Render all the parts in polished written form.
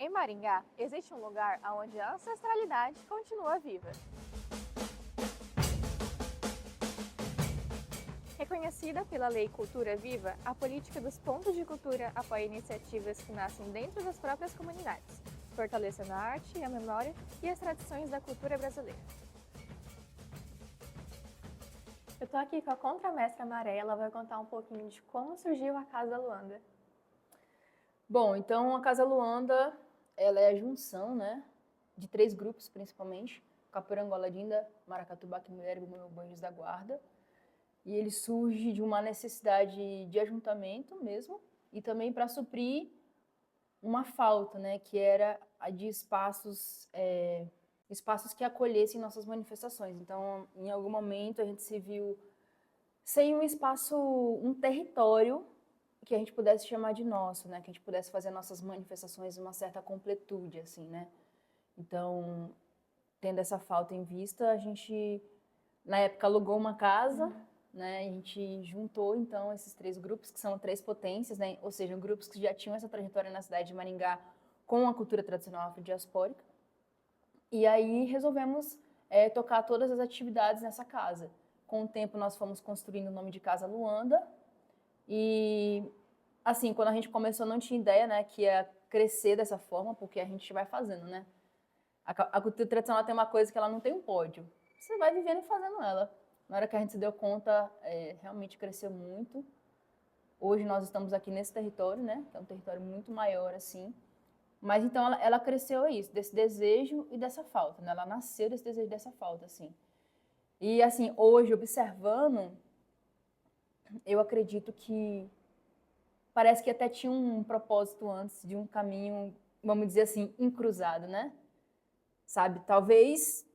Em Maringá, existe um lugar onde a ancestralidade continua viva. Reconhecida pela Lei Cultura Viva, a política dos pontos de cultura apoia iniciativas que nascem dentro das próprias comunidades, fortalecendo a arte, a memória e as tradições da cultura brasileira. Eu estou aqui com a contramestra Maré, ela vai contar um pouquinho de como surgiu a Casa Luanda. Bom, então a Casa Luanda, ela é a junção, né, de 3 grupos principalmente, Capoeira Dinda, Maracatubaque Mulher e Banhos da Guarda. E ele surge de uma necessidade de ajuntamento mesmo e também para suprir uma falta, né, que era a de espaços que acolhessem nossas manifestações. Então, em algum momento a gente se viu sem um espaço, um território que a gente pudesse chamar de nosso, né? Que a gente pudesse fazer nossas manifestações uma certa completude, assim, né? Então, tendo essa falta em vista, a gente, na época, alugou uma casa, né? A gente juntou, então, esses 3 grupos, que são 3 potências, né? Ou seja, grupos que já tinham essa trajetória na cidade de Maringá com a cultura tradicional afrodiaspórica. E aí resolvemos tocar todas as atividades nessa casa. Com o tempo, nós fomos construindo o nome de Casa Luanda. E, assim, quando a gente começou, não tinha ideia, né, que ia crescer dessa forma, porque a gente vai fazendo, né? A cultura tradicional tem uma coisa que ela não tem um pódio. Você vai vivendo e fazendo ela. Na hora que a gente se deu conta, realmente cresceu muito. Hoje nós estamos aqui nesse território, né, que é um território muito maior, assim. Mas então ela cresceu isso, desse desejo e dessa falta, né? Ela nasceu desse desejo e dessa falta, assim. E, assim, hoje, observando, eu acredito que parece que até tinha um propósito antes de um caminho, vamos dizer assim, encruzado, né? Sabe? Talvez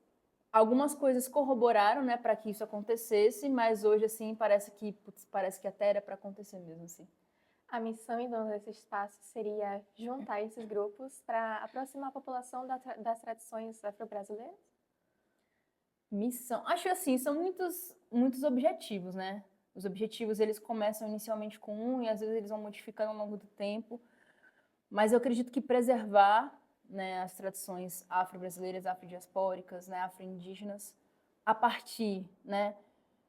algumas coisas corroboraram, né, para que isso acontecesse, mas hoje, assim, parece que até era para acontecer mesmo, assim. A missão e dono desse espaço seria juntar esses grupos para aproximar a população das tradições afro-brasileiras? Missão, acho assim, são muitos objetivos, né? Os objetivos, eles começam inicialmente com um e às vezes eles vão modificando ao longo do tempo, mas eu acredito que preservar, né, as tradições afro-brasileiras, afrodiaspóricas, né, afro-indígenas, a partir, né,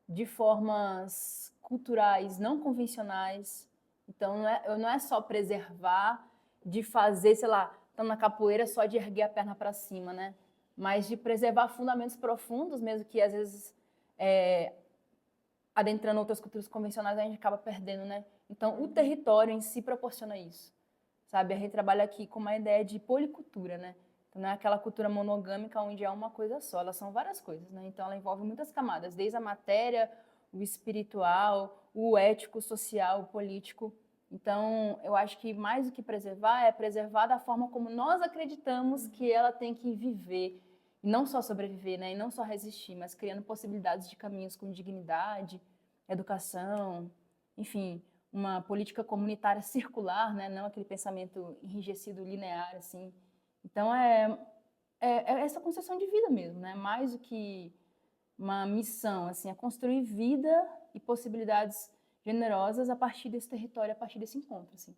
de formas culturais não convencionais. Então, não é só preservar, de fazer, sei lá, estamos na capoeira só de erguer a perna para cima, né? Mas de preservar fundamentos profundos, mesmo que às vezes adentrando outras culturas convencionais a gente acaba perdendo, né? Então, o território em si proporciona isso, sabe? A gente trabalha aqui com uma ideia de policultura, né? Então, não é aquela cultura monogâmica onde é uma coisa só, elas são várias coisas, né? Então, ela envolve muitas camadas, desde a matéria, o espiritual, o ético, o social, o político. Então, eu acho que mais do que preservar, é preservar da forma como nós acreditamos que ela tem que viver. E não só sobreviver, né? E não só resistir, mas criando possibilidades de caminhos com dignidade, educação, enfim, uma política comunitária circular, né? Não aquele pensamento enrijecido, linear, assim. Então, é essa concepção de vida mesmo, né? Mais do que uma missão, assim, é construir vida e possibilidades generosas a partir desse território, a partir desse encontro, assim.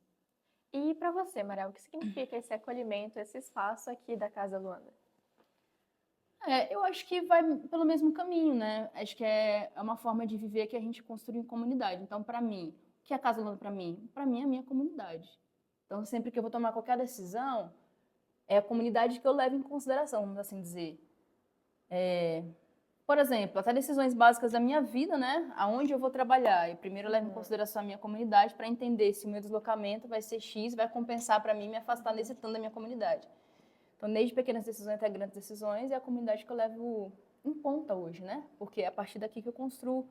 E para você, Maré, o que significa esse acolhimento, esse espaço aqui da Casa Luanda? Eu acho que vai pelo mesmo caminho, né? Acho que é uma forma de viver que a gente construi em comunidade. Então, para mim, o que é a Casa Luanda para mim? Para mim é a minha comunidade. Então, sempre que eu vou tomar qualquer decisão, é a comunidade que eu levo em consideração, vamos assim dizer. Por exemplo, até decisões básicas da minha vida, né? Aonde eu vou trabalhar. Eu primeiro levo em consideração a minha comunidade para entender se o meu deslocamento vai ser X, vai compensar para mim me afastar desse tanto da minha comunidade. Então, desde pequenas decisões até grandes decisões, é a comunidade que eu levo em conta hoje, né? Porque é a partir daqui que eu construo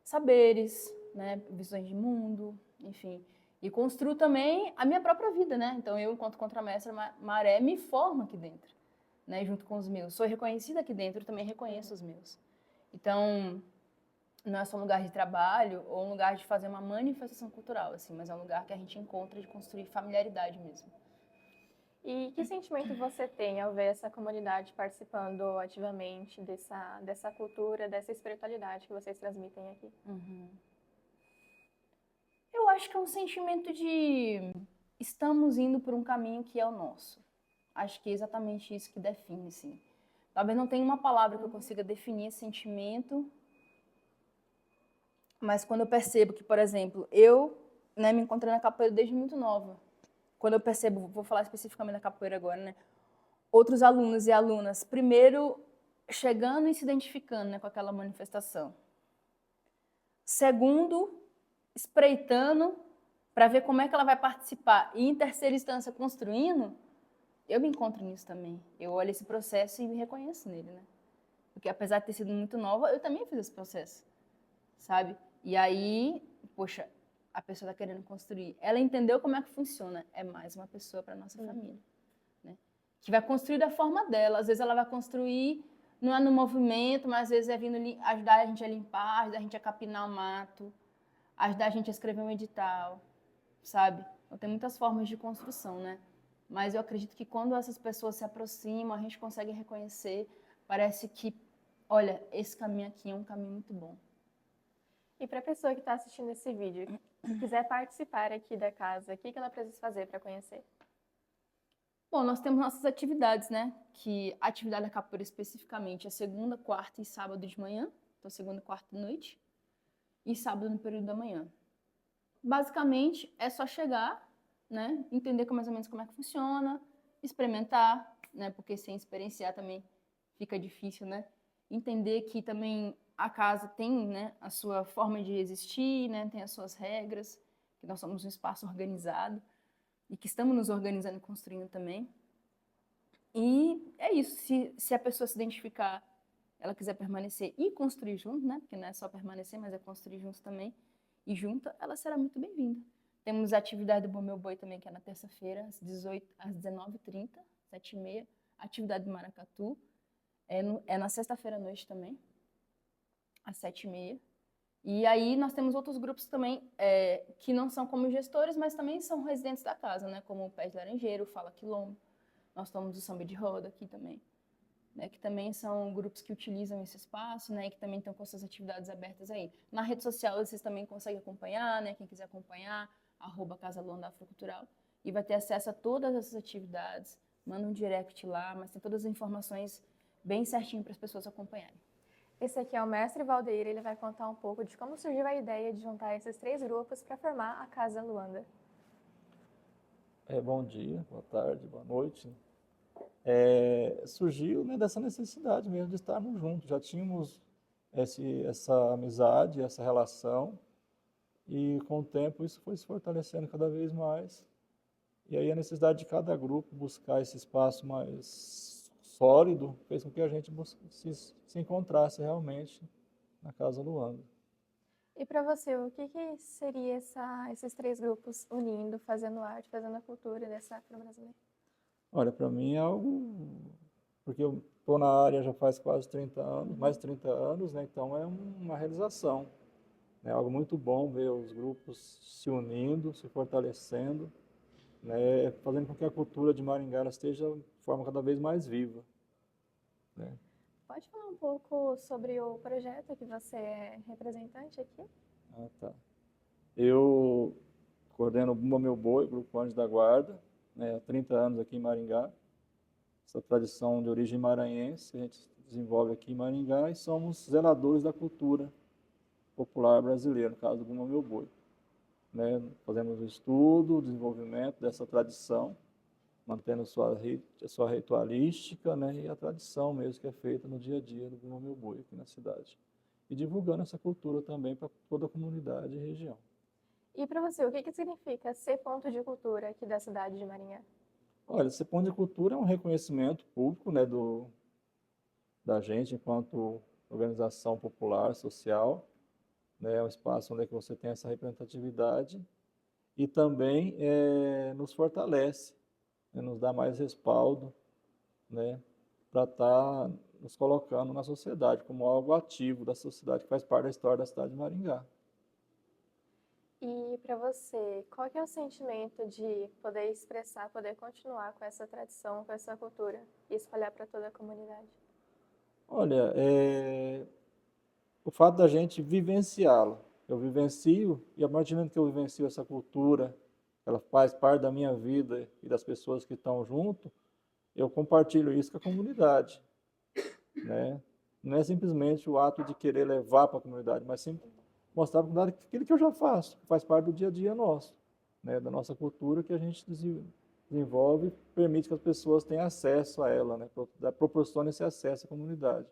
saberes, né? Visões de mundo, enfim. E construo também a minha própria vida, né? Então, eu, enquanto contramestra Maré, me formo aqui dentro, né? Junto com os meus. Sou reconhecida aqui dentro, também reconheço os meus. Então, não é só um lugar de trabalho ou um lugar de fazer uma manifestação cultural, assim, mas é um lugar que a gente encontra de construir familiaridade mesmo. E que sentimento você tem ao ver essa comunidade participando ativamente dessa cultura, dessa espiritualidade que vocês transmitem aqui? Eu acho que é um sentimento de estamos indo por um caminho que é o nosso, Acho que é exatamente isso que define, assim. Talvez não tenha uma palavra que eu consiga definir esse sentimento, mas quando eu percebo que, por exemplo, eu, né, me encontrei na capoeira desde muito nova. Quando eu percebo, vou falar especificamente da capoeira agora, né? Outros alunos e alunas, primeiro, chegando e se identificando, né, com aquela manifestação. Segundo, espreitando para ver como é que ela vai participar. E em terceira instância, construindo, eu me encontro nisso também. Eu olho esse processo e me reconheço nele, né? Porque apesar de ter sido muito nova, eu também fiz esse processo, sabe? E aí, poxa, a pessoa está querendo construir. Ela entendeu como é que funciona. É mais uma pessoa para nossa família, né? Que vai construir da forma dela. Às vezes ela vai construir, não é no movimento, mas às vezes é vindo ajudar a gente a limpar, ajudar a gente a capinar o mato, ajudar a gente a escrever um edital, sabe? Então tem muitas formas de construção, né? Mas eu acredito que quando essas pessoas se aproximam, a gente consegue reconhecer, parece que, olha, esse caminho aqui é um caminho muito bom. E para a pessoa que está assistindo esse vídeo, que quiser participar aqui da casa, o que ela precisa fazer para conhecer? Bom, nós temos nossas atividades, né? Que a atividade da capoeira especificamente é segunda, quarta e sábado de manhã. Então, segunda, quarta de noite. E sábado no período da manhã. Basicamente, é só chegar, né? Entender mais ou menos como é que funciona, experimentar, né? Porque sem experienciar também fica difícil, né? Entender que também a casa tem, né, a sua forma de existir, né? Tem as suas regras, que nós somos um espaço organizado e que estamos nos organizando e construindo também. E é isso, se a pessoa se identificar, ela quiser permanecer e construir junto, né? Porque não é só permanecer, mas é construir junto também. E junta, ela será muito bem-vinda. Temos a atividade do Bom Meu Boi também, que é na terça-feira, às 19h30, 7h30. Atividade do Maracatu. É na sexta-feira à noite também, às 7h30. E aí nós temos outros grupos também que não são como gestores, mas também são residentes da casa, né? Como o Pé de Laranjeiro, Fala Quilombo. Nós temos o Samba de Roda aqui também, né? Que também são grupos que utilizam esse espaço, né? E que também estão com suas atividades abertas aí. Na rede social vocês também conseguem acompanhar, né? Quem quiser acompanhar, @Casa Luanda Afrocultural. E vai ter acesso a todas essas atividades. Manda um direct lá, mas tem todas as informações bem certinho para as pessoas acompanharem. Esse aqui é o mestre Valdeir, ele vai contar um pouco de como surgiu a ideia de juntar esses 3 grupos para formar a Casa Luanda. Bom dia, boa tarde, boa noite. Surgiu, né, dessa necessidade mesmo de estarmos juntos. Já tínhamos essa amizade, essa relação, e com o tempo isso foi se fortalecendo cada vez mais. E aí a necessidade de cada grupo buscar esse espaço mais sólido fez com que a gente se encontrasse realmente na Casa Luanda. E para você, o que seria esses 3 grupos unindo, fazendo arte, fazendo a cultura dessa afro-brasileira? Olha, para mim é algo, porque eu estou na área já faz quase 30 anos, mais de 30 anos, né? Então é uma realização. É algo muito bom ver os grupos se unindo, se fortalecendo, né? Fazendo com que a cultura de Maringá ela esteja de forma cada vez mais viva, né? Pode falar um pouco sobre o projeto que você é representante aqui? Ah, tá. Eu coordeno o Bumba Meu Boi, Grupo Anjos da Guarda, né? Há 30 anos aqui em Maringá. Essa tradição de origem maranhense, a gente desenvolve aqui em Maringá e somos zeladores da cultura popular brasileira, no caso do Bumba Meu Boi. Né? Fazemos o estudo, o desenvolvimento dessa tradição, mantendo sua ritualística, né? E a tradição mesmo que é feita no dia a dia do Bumba Meu Boi aqui na cidade. E divulgando essa cultura também para toda a comunidade e região. E para você, o que significa ser ponto de cultura aqui da cidade de Maringá? Olha, esse ponto de cultura é um reconhecimento público, né, da gente enquanto organização popular, social, né, é um espaço onde é que você tem essa representatividade e também nos fortalece, né, nos dá mais respaldo, né, para estar nos colocando na sociedade como algo ativo da sociedade, que faz parte da história da cidade de Maringá. E para você, qual que é o sentimento de poder expressar, poder continuar com essa tradição, com essa cultura e espalhar para toda a comunidade? Olha, o fato da gente vivenciá-la. Eu vivencio, e a partir do momento que eu vivencio essa cultura, ela faz parte da minha vida e das pessoas que estão junto, eu compartilho isso com a comunidade, né? Não é simplesmente o ato de querer levar para a comunidade, mas sim mostrar para a comunidade aquilo que eu já faço, que faz parte do dia a dia nosso, né? Da nossa cultura que a gente desenvolve e permite que as pessoas tenham acesso a ela, né? Proporciona esse acesso à comunidade,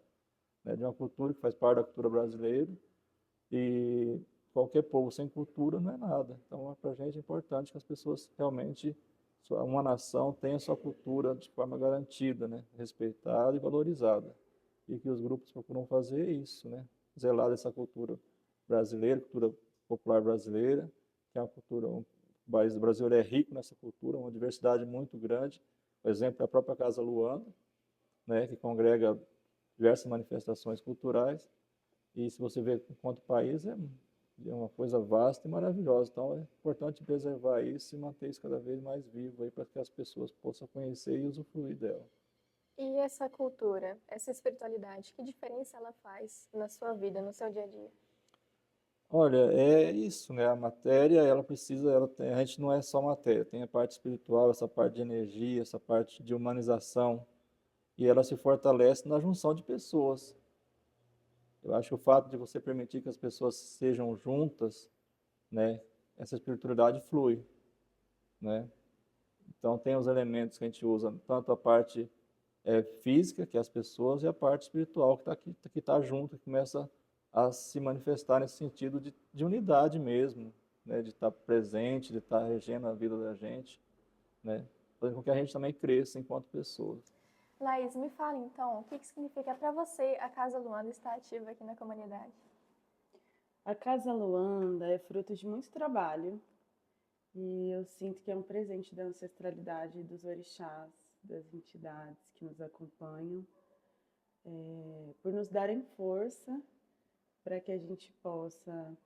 né? De uma cultura que faz parte da cultura brasileira e qualquer povo sem cultura não é nada. Então, para a gente é importante que as pessoas realmente, uma nação tenha sua cultura de forma garantida, né? Respeitada e valorizada. E que os grupos procuram fazer isso, né? Zelar dessa cultura brasileira, cultura popular brasileira, que é uma cultura, o país do Brasil é rico nessa cultura, uma diversidade muito grande. Por exemplo, a própria Casa Luanda, né? Que congrega diversas manifestações culturais. E se você vê enquanto país, é uma coisa vasta e maravilhosa. Então é importante preservar isso e manter isso cada vez mais vivo aí para que as pessoas possam conhecer e usufruir dela. E essa cultura, essa espiritualidade, que diferença ela faz na sua vida, no seu dia a dia? Olha, é isso, né? A matéria, ela precisa, a gente não é só matéria, tem a parte espiritual, essa parte de energia, essa parte de humanização, e ela se fortalece na junção de pessoas. Eu acho que o fato de você permitir que as pessoas sejam juntas, né? Essa espiritualidade flui, né? Então tem os elementos que a gente usa, tanto a parte física, que é as pessoas, e a parte espiritual, que está aqui, que tá junto, que começa a se manifestar nesse sentido de unidade mesmo, né? De estar presente, de estar regendo a vida da gente, né? Fazendo com que a gente também cresça enquanto pessoas. Laís, me fala então, o que significa para você a Casa Luanda estar ativa aqui na comunidade? A Casa Luanda é fruto de muito trabalho e eu sinto que é um presente da ancestralidade dos orixás, das entidades que nos acompanham, por nos darem força para que a gente possa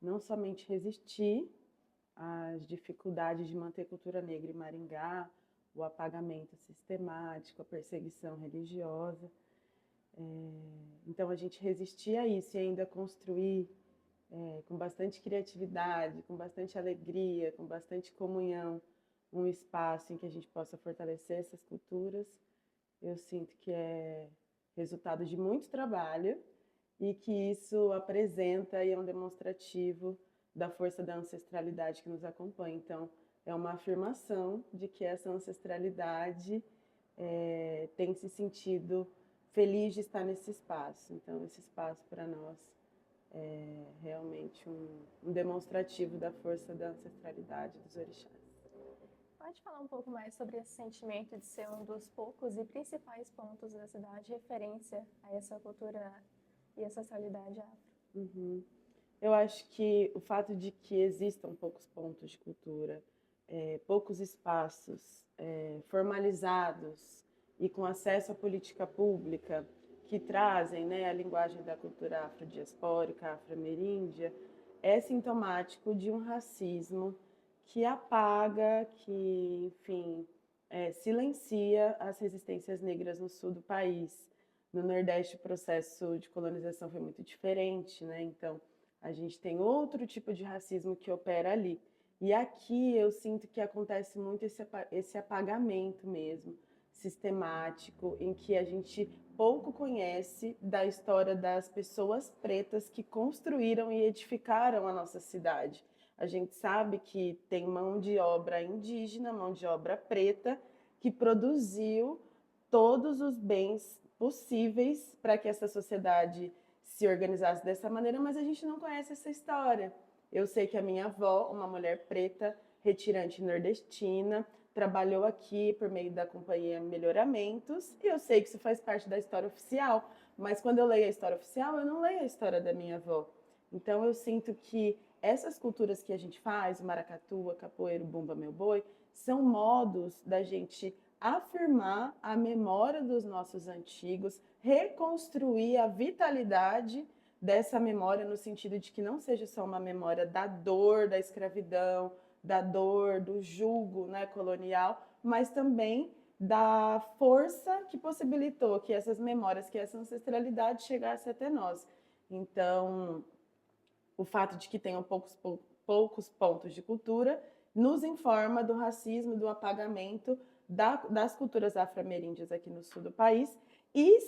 não somente resistir às dificuldades de manter cultura negra em Maringá, o apagamento sistemático, a perseguição religiosa. Então a gente resistir a isso e ainda construir com bastante criatividade, com bastante alegria, com bastante comunhão, um espaço em que a gente possa fortalecer essas culturas, eu sinto que é resultado de muito trabalho e que isso apresenta e é um demonstrativo da força da ancestralidade que nos acompanha. Então, é uma afirmação de que essa ancestralidade tem se sentido feliz de estar nesse espaço. Então, esse espaço para nós é realmente um demonstrativo da força da ancestralidade dos orixás. Pode falar um pouco mais sobre esse sentimento de ser um dos poucos e principais pontos da cidade, referência a essa cultura e ancestralidade afro? Uhum. Eu acho que o fato de que existam poucos pontos de cultura, poucos espaços formalizados e com acesso à política pública que trazem, né, a linguagem da cultura afrodiaspórica, afro-ameríndia, é sintomático de um racismo que apaga, que, enfim, silencia as resistências negras no sul do país. No Nordeste, o processo de colonização foi muito diferente, né? Então, a gente tem outro tipo de racismo que opera ali. E aqui eu sinto que acontece muito esse apagamento mesmo, sistemático, em que a gente pouco conhece da história das pessoas pretas que construíram e edificaram a nossa cidade. A gente sabe que tem mão de obra indígena, mão de obra preta, que produziu todos os bens possíveis para que essa sociedade se organizasse dessa maneira, mas a gente não conhece essa história. Eu sei que a minha avó, uma mulher preta, retirante nordestina, trabalhou aqui por meio da companhia Melhoramentos, e eu sei que isso faz parte da história oficial, mas quando eu leio a história oficial, eu não leio a história da minha avó. Então eu sinto que essas culturas que a gente faz, o maracatu, a capoeira, o bumba meu boi, são modos da gente afirmar a memória dos nossos antigos, reconstruir a vitalidade dessa memória no sentido de que não seja só uma memória da dor da escravidão, da dor do jugo, né, colonial, mas também da força que possibilitou que essas memórias, que essa ancestralidade chegasse até nós. Então, o fato de que tenham poucos pontos de cultura nos informa do racismo, do apagamento, das culturas afro-ameríndias aqui no sul do país, e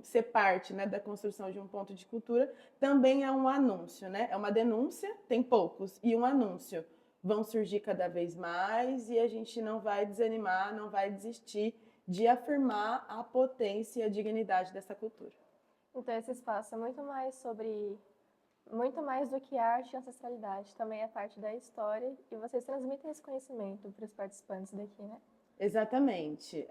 ser parte, né, da construção de um ponto de cultura também é um anúncio, né? É uma denúncia, tem poucos, e um anúncio. Vão surgir cada vez mais e a gente não vai desanimar, não vai desistir de afirmar a potência e a dignidade dessa cultura. Então esse espaço é muito mais do que arte e ancestralidade, também é parte da história e vocês transmitem esse conhecimento para os participantes daqui, né? Exatamente.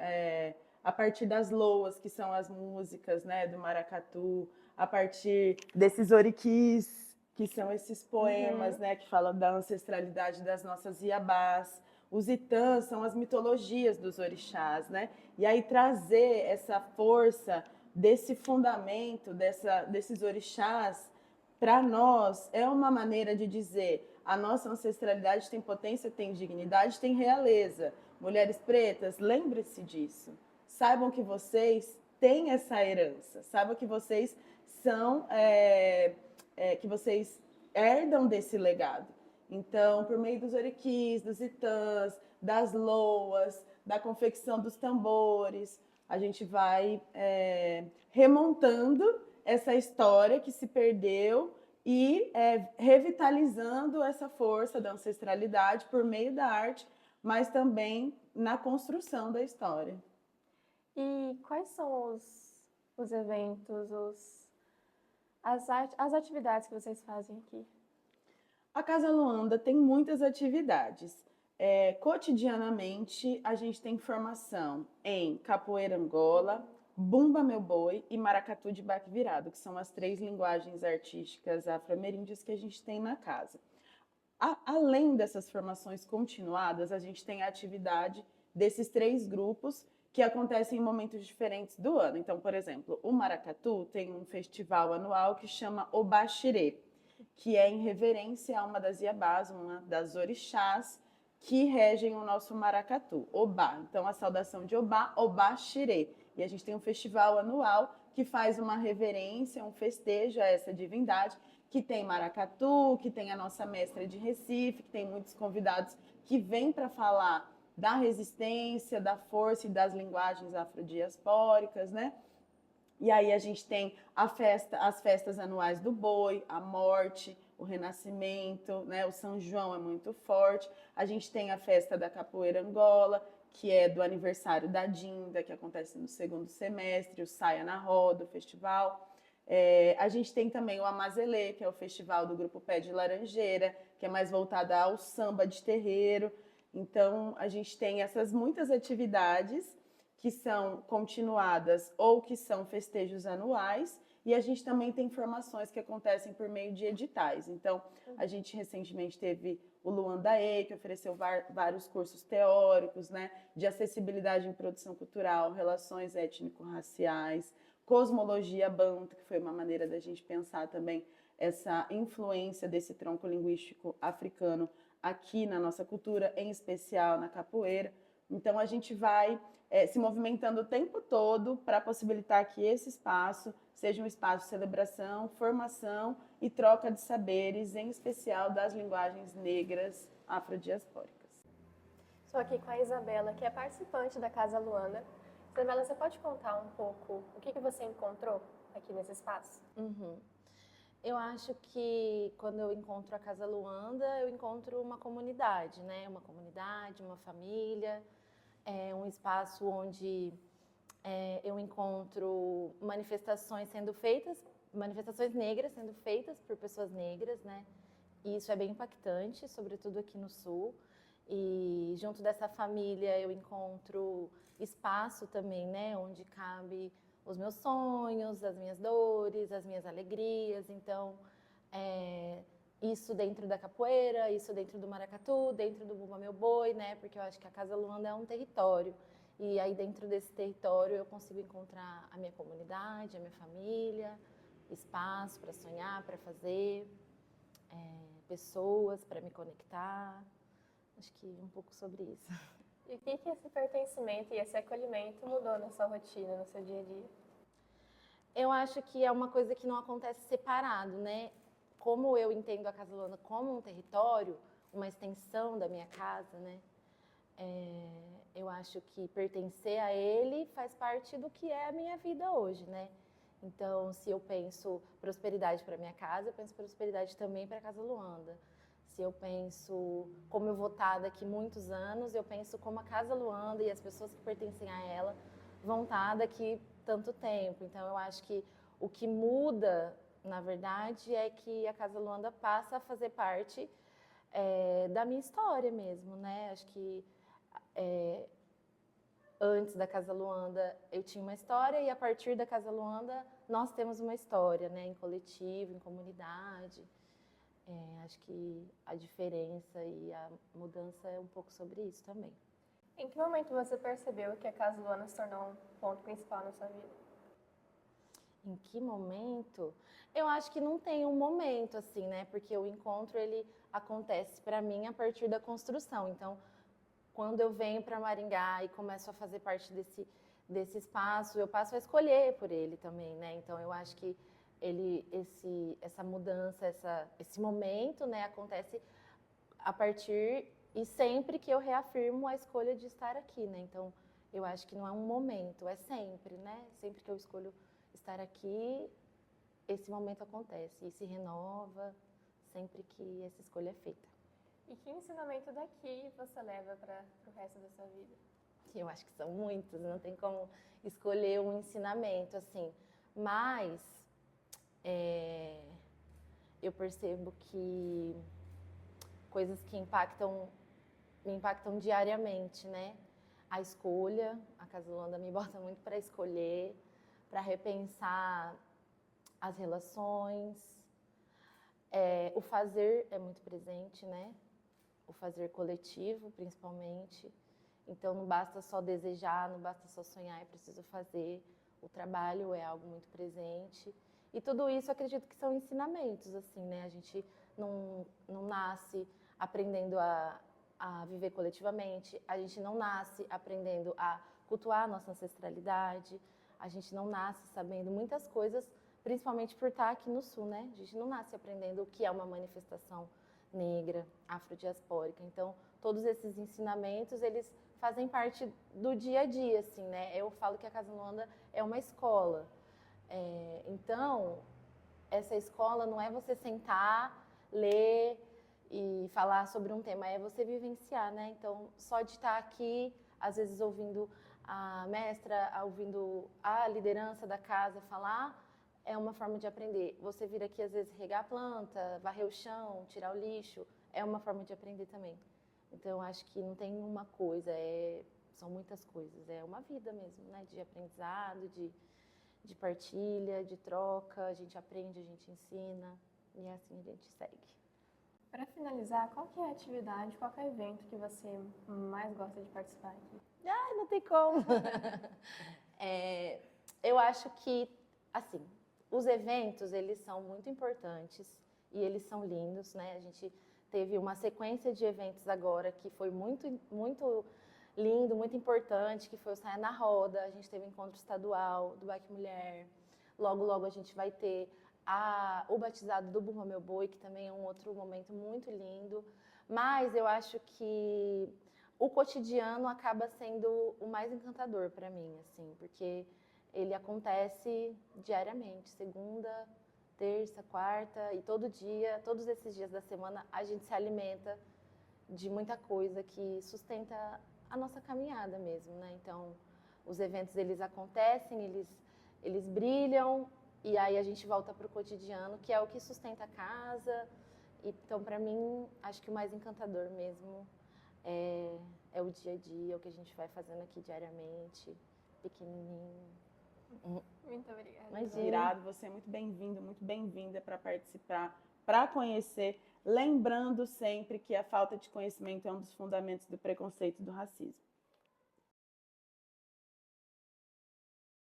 A partir das loas, que são as músicas, né, do maracatu, a partir desses oriquis, que são esses poemas, né, que falam da ancestralidade das nossas iabás. Os itãs são as mitologias dos orixás, né? E aí trazer essa força desse fundamento, desses orixás, para nós é uma maneira de dizer: a nossa ancestralidade tem potência, tem dignidade, tem realeza. Mulheres pretas, lembre-se disso. Saibam que vocês têm essa herança. Saibam que vocês são, que vocês herdam desse legado. Então, por meio dos oriquis, dos itãs, das loas, da confecção dos tambores, a gente vai remontando essa história que se perdeu e revitalizando essa força da ancestralidade por meio da arte, mas também na construção da história. E quais são os eventos, as atividades que vocês fazem aqui? A Casa Luanda tem muitas atividades. Cotidianamente, a gente tem formação em capoeira Angola, bumba meu boi e maracatu de baque virado, que são as 3 linguagens artísticas afro-ameríndias que a gente tem na casa. Além dessas formações continuadas, a gente tem a atividade desses 3 grupos que acontecem em momentos diferentes do ano. Então, por exemplo, o maracatu tem um festival anual que chama Obaxirê, que é em reverência a uma das iabás, uma das orixás que regem o nosso maracatu, Obá. Então, a saudação de Obá, Obaxirê. E a gente tem um festival anual que faz uma reverência, um festejo a essa divindade, que tem maracatu, que tem a nossa mestra de Recife, que tem muitos convidados que vêm para falar da resistência, da força e das linguagens afrodiaspóricas, né? E aí a gente tem as festas anuais do boi, a morte, o renascimento, né? O São João é muito forte. A gente tem a festa da capoeira Angola, que é do aniversário da Dinda, que acontece no 2º semestre, o Saia na Roda, o festival. A gente tem também o Amazelê, que é o festival do Grupo Pé de Laranjeira, que é mais voltado ao samba de terreiro. Então, a gente tem essas muitas atividades que são continuadas ou que são festejos anuais, e a gente também tem formações que acontecem por meio de editais. Então, a gente recentemente teve o Luandaê, que ofereceu vários cursos teóricos, né, de acessibilidade em produção cultural, relações étnico-raciais, cosmologia banto, que foi uma maneira da gente pensar também essa influência desse tronco linguístico africano aqui na nossa cultura, em especial na capoeira. Então, a gente vai se movimentando o tempo todo para possibilitar que esse espaço seja um espaço de celebração, formação e troca de saberes, em especial das linguagens negras afrodiaspóricas. Estou aqui com a Isabela, que é participante da Casa Luanda. Isabela, você pode contar um pouco o que você encontrou aqui nesse espaço? Eu acho que quando eu encontro a Casa Luanda, eu encontro uma comunidade, né? Uma comunidade, uma família, um espaço onde eu encontro manifestações negras sendo feitas por pessoas negras, né? E isso é bem impactante, sobretudo aqui no Sul. E junto dessa família eu encontro espaço também, né? Onde cabe os meus sonhos, as minhas dores, as minhas alegrias. Então, isso dentro da capoeira, isso dentro do maracatu, dentro do bumba meu boi, né? Porque eu acho que a Casa Luanda é um território. E aí dentro desse território eu consigo encontrar a minha comunidade, a minha família, espaço para sonhar, para fazer, pessoas para me conectar. Acho que um pouco sobre isso. E o que esse pertencimento e esse acolhimento mudou na sua rotina, no seu dia a dia? Eu acho que é uma coisa que não acontece separado, né? Como eu entendo a Casa Luanda como um território, uma extensão da minha casa, né? eu acho que pertencer a ele faz parte do que é a minha vida hoje, né? Então, se eu penso prosperidade para minha casa, eu penso prosperidade também para a Casa Luanda. Se eu penso como eu vou estar daqui muitos anos, eu penso como a Casa Luanda e as pessoas que pertencem a ela vão estar daqui tanto tempo. Então, eu acho que o que muda, na verdade, é que a Casa Luanda passa a fazer parte da minha história mesmo, né? Acho que antes da Casa Luanda eu tinha uma história e a partir da Casa Luanda nós temos uma história, né? Em coletivo, em comunidade. Acho que a diferença e a mudança é um pouco sobre isso também. Em que momento você percebeu que a Casa Luanda se tornou um ponto principal na sua vida? Em que momento? Eu acho que não tem um momento assim, né? Porque o encontro ele acontece para mim a partir da construção. Então, quando eu venho para Maringá e começo a fazer parte desse espaço, eu passo a escolher por ele também, né? Então, eu acho que essa mudança, esse momento, né, acontece a partir e sempre que eu reafirmo a escolha de estar aqui, né? Então, eu acho que não é um momento, é sempre, né? Sempre que eu escolho estar aqui, esse momento acontece e se renova sempre que essa escolha é feita. E que ensinamento daqui você leva para o resto da sua vida? Eu acho que são muitos, não tem como escolher um ensinamento, assim. Mas eu percebo que coisas que me impactam diariamente, né? A escolha, a Casa Luanda me bota muito para escolher, para repensar as relações. O fazer é muito presente, né? O fazer coletivo, principalmente. Então, não basta só desejar, não basta só sonhar, é preciso fazer. O trabalho é algo muito presente. E tudo isso, acredito que são ensinamentos, assim, né? A gente não nasce aprendendo a viver coletivamente, a gente não nasce aprendendo a cultuar a nossa ancestralidade, a gente não nasce sabendo muitas coisas, principalmente por estar aqui no Sul, né? A gente não nasce aprendendo o que é uma manifestação negra, afrodiaspórica. Então, todos esses ensinamentos, eles fazem parte do dia a dia, assim, né? Eu falo que a Casa Luanda é uma escola. Então, essa escola não é você sentar, ler e falar sobre um tema, é você vivenciar, né? Então, só de estar aqui, às vezes ouvindo a mestra, ouvindo a liderança da casa falar, é uma forma de aprender. Você vir aqui, às vezes, regar a planta, varrer o chão, tirar o lixo, é uma forma de aprender também. Então, eu acho que não tem uma coisa, são muitas coisas. É uma vida mesmo, né? De aprendizado, de partilha, de troca. A gente aprende, a gente ensina e assim a gente segue. Para finalizar, qual que é a atividade, qual que é o evento que você mais gosta de participar aqui? Ai, não tem como. Eu acho que, assim, os eventos, eles são muito importantes e eles são lindos, né? A gente teve uma sequência de eventos agora que foi muito, muito lindo, muito importante, que foi o Saia na Roda, a gente teve o encontro estadual do Baque Mulher, logo, logo a gente vai ter o batizado do Burma Meu Boi, que também é um outro momento muito lindo, mas eu acho que o cotidiano acaba sendo o mais encantador para mim, assim, porque ele acontece diariamente, segunda, terça, quarta e todo dia, todos esses dias da semana, a gente se alimenta de muita coisa que sustenta a nossa caminhada mesmo, né? Então, os eventos, eles acontecem, eles brilham e aí a gente volta para o cotidiano, que é o que sustenta a casa. Então, para mim, acho que o mais encantador mesmo é o dia a dia, o que a gente vai fazendo aqui diariamente, pequenininho. Muito obrigada. Imagina. Irado, você é muito bem-vindo, muito bem-vinda para participar, para conhecer, lembrando sempre que a falta de conhecimento é um dos fundamentos do preconceito e do racismo.